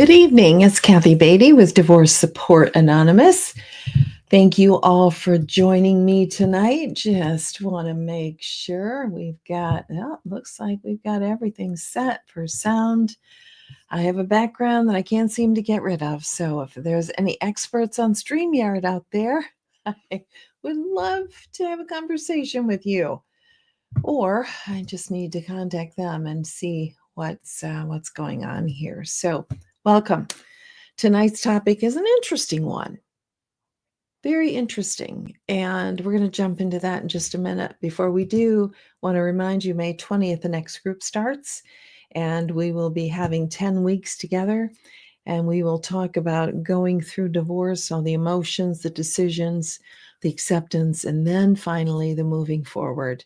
Good evening. It's Kathy Beatty with Divorce Support Anonymous. Thank you all for joining me tonight. Just want to make sure looks like we've got everything set for sound. I have a background that I can't seem to get rid of. So if there's any experts on StreamYard out there, I would love to have a conversation with you. Or I just need to contact them and see what's going on here. So welcome. Tonight's topic is an interesting one. Very interesting. And we're going to jump into that in just a minute. Before we do, I want to remind you May 20th, the next group starts, and we will be having 10 weeks together. And we will talk about going through divorce, all the emotions, the decisions, the acceptance, and then finally the moving forward.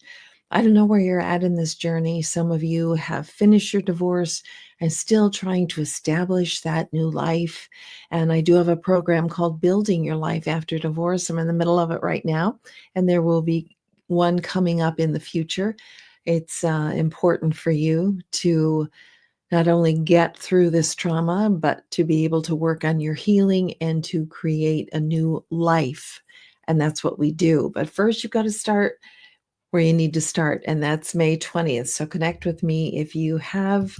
I don't know where you're at in this journey. Some of you have finished your divorce and still trying to establish that new life. And I do have a program called Building Your Life After Divorce. I'm in the middle of it right now, and there will be one coming up in the future. It's important for you to not only get through this trauma, but to be able to work on your healing and to create a new life. And that's what we do. But first, you've got to start where you need to start, and that's May 20th. So connect with me if you have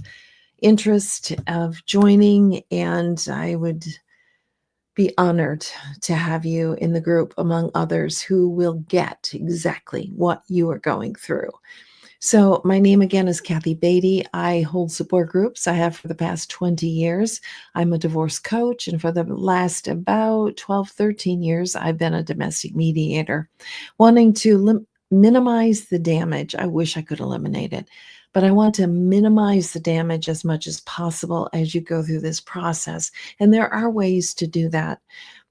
interest of joining, and I would be honored to have you in the group among others who will get exactly what you are going through. So my name again is Kathy Beatty. I hold support groups. I have for the past 20 years. I'm a divorce coach, and for the last about 12, 13 years, I've been a domestic mediator, wanting to minimize the damage. I wish I could eliminate it, but I want to minimize the damage as much as possible as you go through this process. And there are ways to do that.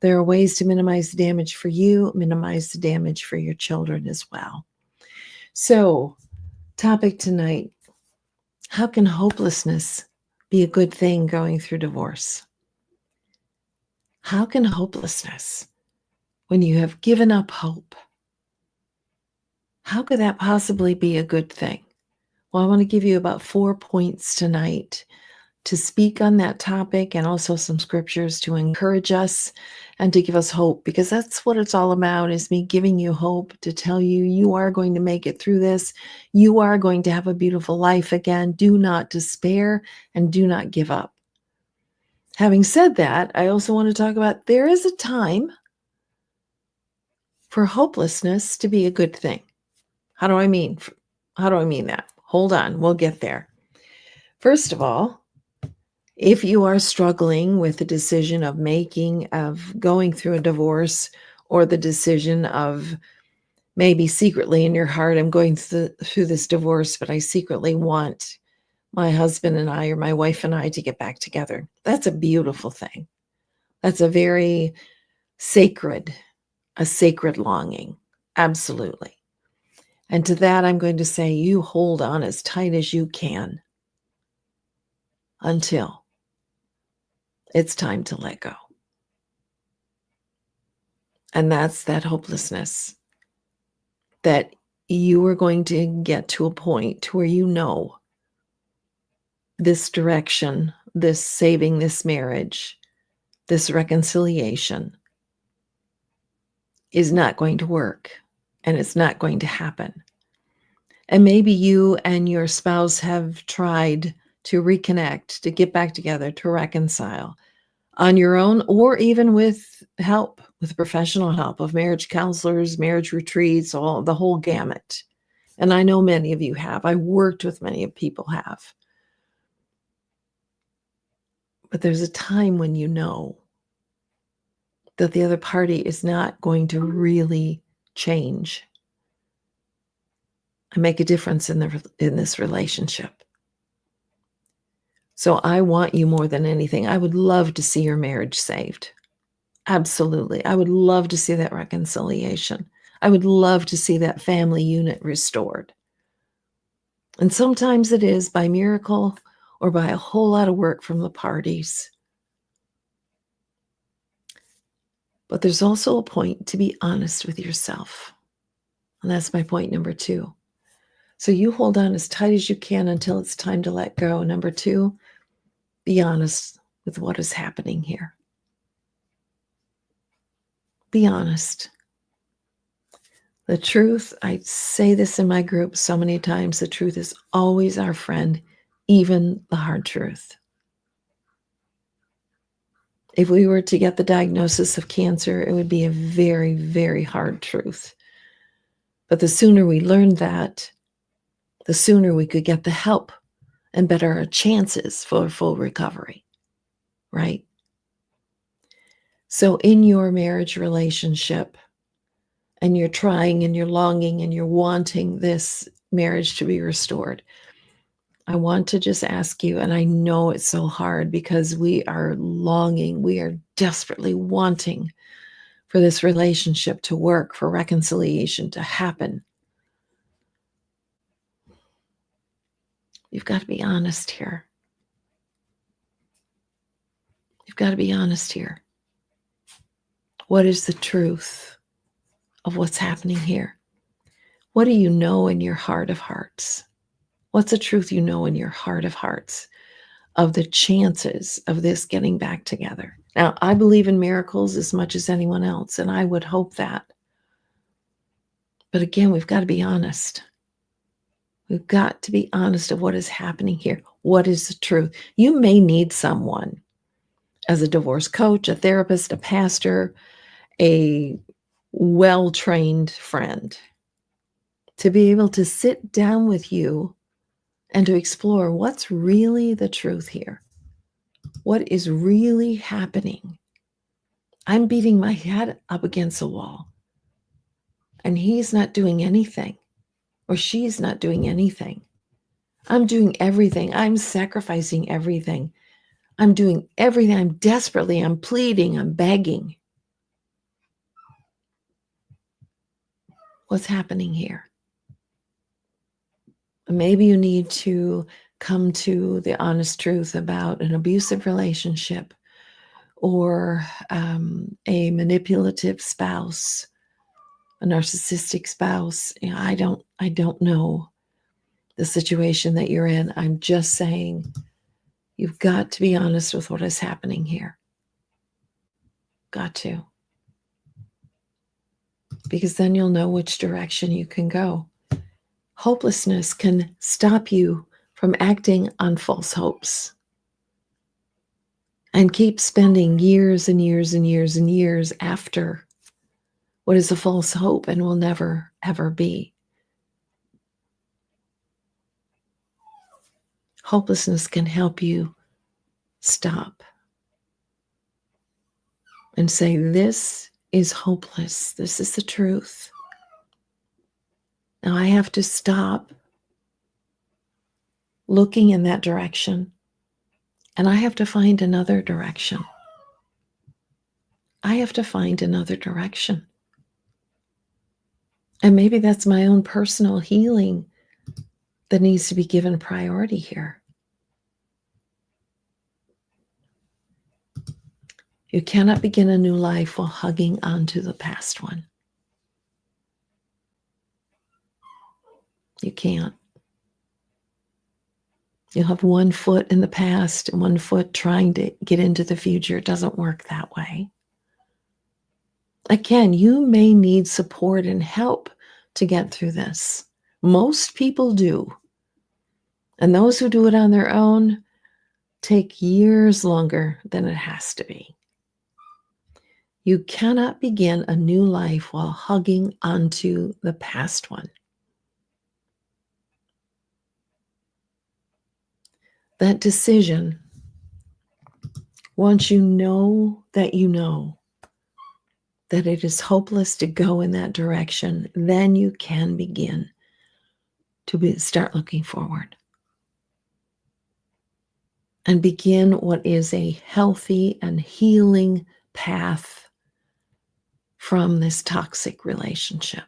There are ways to minimize the damage for you, minimize the damage for your children as well. So, topic tonight: how can hopelessness be a good thing going through divorce? How can hopelessness, when you have given up hope, how could that possibly be a good thing? Well, I want to give you about 4 points tonight to speak on that topic, and also some scriptures to encourage us and to give us hope, because that's what it's all about, is me giving you hope, to tell you you are going to make it through this. You are going to have a beautiful life again. Do not despair and do not give up. Having said that, I also want to talk about there is a time for hopelessness to be a good thing. How do I mean that? Hold on, we'll get there. First of all, if you are struggling with the decision of going through a divorce, or the decision of maybe secretly in your heart, I'm going through this divorce, but I secretly want my husband and I, or my wife and I, to get back together. That's a beautiful thing. That's a very sacred longing. Absolutely. And to that, I'm going to say, you hold on as tight as you can until it's time to let go. And that's that hopelessness, that you are going to get to a point where you know this direction, this saving this marriage, this reconciliation is not going to work, and it's not going to happen. And maybe you and your spouse have tried to reconnect, to get back together, to reconcile on your own, or even with help, with professional help of marriage counselors, marriage retreats, the whole gamut. And I know many of you have. I worked with many people have. But there's a time when you know that the other party is not going to really change and make a difference in this relationship. So I want you more than anything. I would love to see your marriage saved. Absolutely. I would love to see that reconciliation. I would love to see that family unit restored. And sometimes it is by miracle or by a whole lot of work from the parties. But there's also a point to be honest with yourself. And that's my point number 2. So you hold on as tight as you can until it's time to let go. Number 2, be honest with what is happening here. Be honest. The truth, I say this in my group so many times, the truth is always our friend, even the hard truth. If we were to get the diagnosis of cancer, it would be a very, very hard truth. But the sooner we learned that, the sooner we could get the help and better our chances for full recovery, right? So in your marriage relationship, and you're trying and you're longing and you're wanting this marriage to be restored, I want to just ask you, and I know it's so hard because we are longing, we are desperately wanting for this relationship to work, for reconciliation to happen. You've got to be honest here. You've got to be honest here. What is the truth of what's happening here? What do you know in your heart of hearts? What's the truth you know in your heart of hearts of the chances of this getting back together? Now, I believe in miracles as much as anyone else, and I would hope that. But again, we've got to be honest. We've got to be honest of what is happening here. What is the truth? You may need someone as a divorce coach, a therapist, a pastor, a well-trained friend to be able to sit down with you and to explore what's really the truth here. What is really happening? I'm beating my head up against a wall, and he's not doing anything, or she's not doing anything. I'm doing everything. I'm sacrificing everything. I'm doing everything. I'm pleading, I'm begging. What's happening here? Maybe you need to come to the honest truth about an abusive relationship or a manipulative spouse, a narcissistic spouse. I don't know the situation that you're in. I'm just saying you've got to be honest with what is happening here. Got to. Because then you'll know which direction you can go. Hopelessness can stop you from acting on false hopes and keep spending years and years and years and years after what is a false hope and will never, ever be. Hopelessness can help you stop and say, this is hopeless. This is the truth. Now I have to stop looking in that direction, and I have to find another direction. I have to find another direction. And maybe that's my own personal healing that needs to be given priority here. You cannot begin a new life while hugging onto the past one. You can't. You'll have one foot in the past and one foot trying to get into the future. It doesn't work that way. Again, you may need support and help to get through this. Most people do. And those who do it on their own take years longer than it has to be. You cannot begin a new life while hugging onto the past one. That decision, once you know that it is hopeless to go in that direction, then you can begin to start looking forward and begin what is a healthy and healing path from this toxic relationship.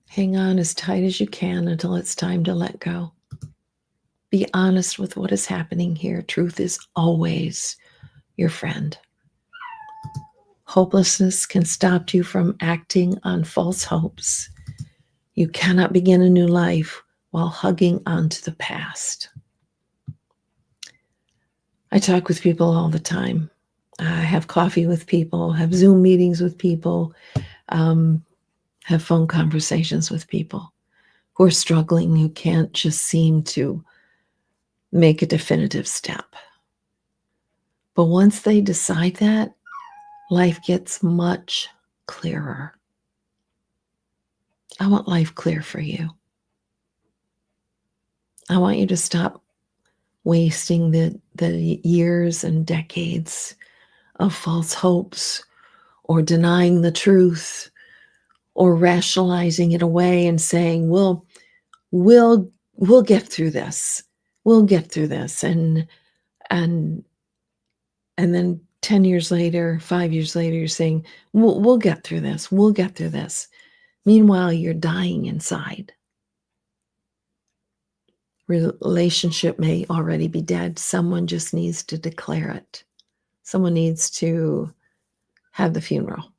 Hang on as tight as you can until it's time to let go. Be honest with what is happening here. Truth is always your friend. Hopelessness can stop you from acting on false hopes You cannot begin a new life while hugging onto the past. I talk with people all the time. I have coffee with people, have Zoom meetings with people, have phone conversations with people who are struggling, who can't just seem to make a definitive step. But once they decide that, life gets much clearer. I want life clear for you. I want you to stop wasting the years and decades of false hopes or denying the truth or rationalizing it away and saying, we'll get through this. We'll get through this. And then 10 years later, 5 years later, you're saying, we'll get through this. We'll get through this. Meanwhile, you're dying inside. Relationship may already be dead. Someone just needs to declare it. Someone needs to have the funeral.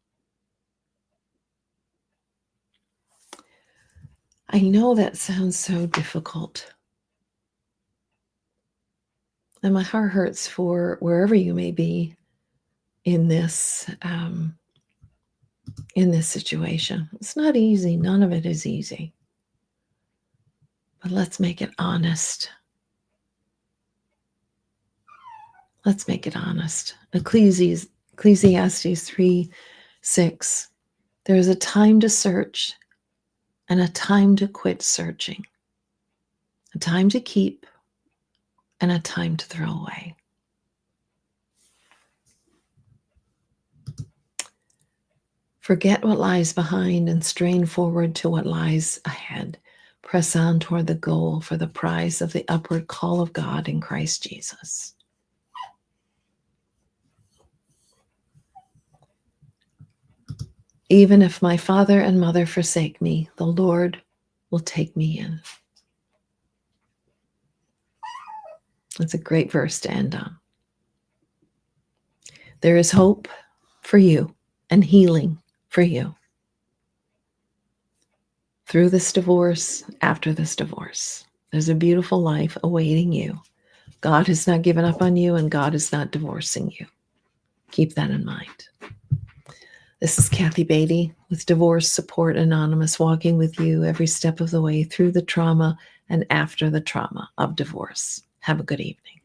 I know that sounds so difficult. And my heart hurts for wherever you may be in this situation. It's not easy. None of it is easy. But let's make it honest. Let's make it honest. Ecclesiastes 3:6. There is a time to search and a time to quit searching. A time to keep and a time to throw away. Forget what lies behind and strain forward to what lies ahead. Press on toward the goal for the prize of the upward call of God in Christ Jesus. Even if my father and mother forsake me, the Lord will take me in. That's a great verse to end on. There is hope for you and healing for you through this divorce, after this divorce. There's a beautiful life awaiting you. God has not given up on you, and God is not divorcing you. Keep that in mind. This is Kathy Beatty with Divorce Support Anonymous, walking with you every step of the way through the trauma and after the trauma of divorce. Have a good evening.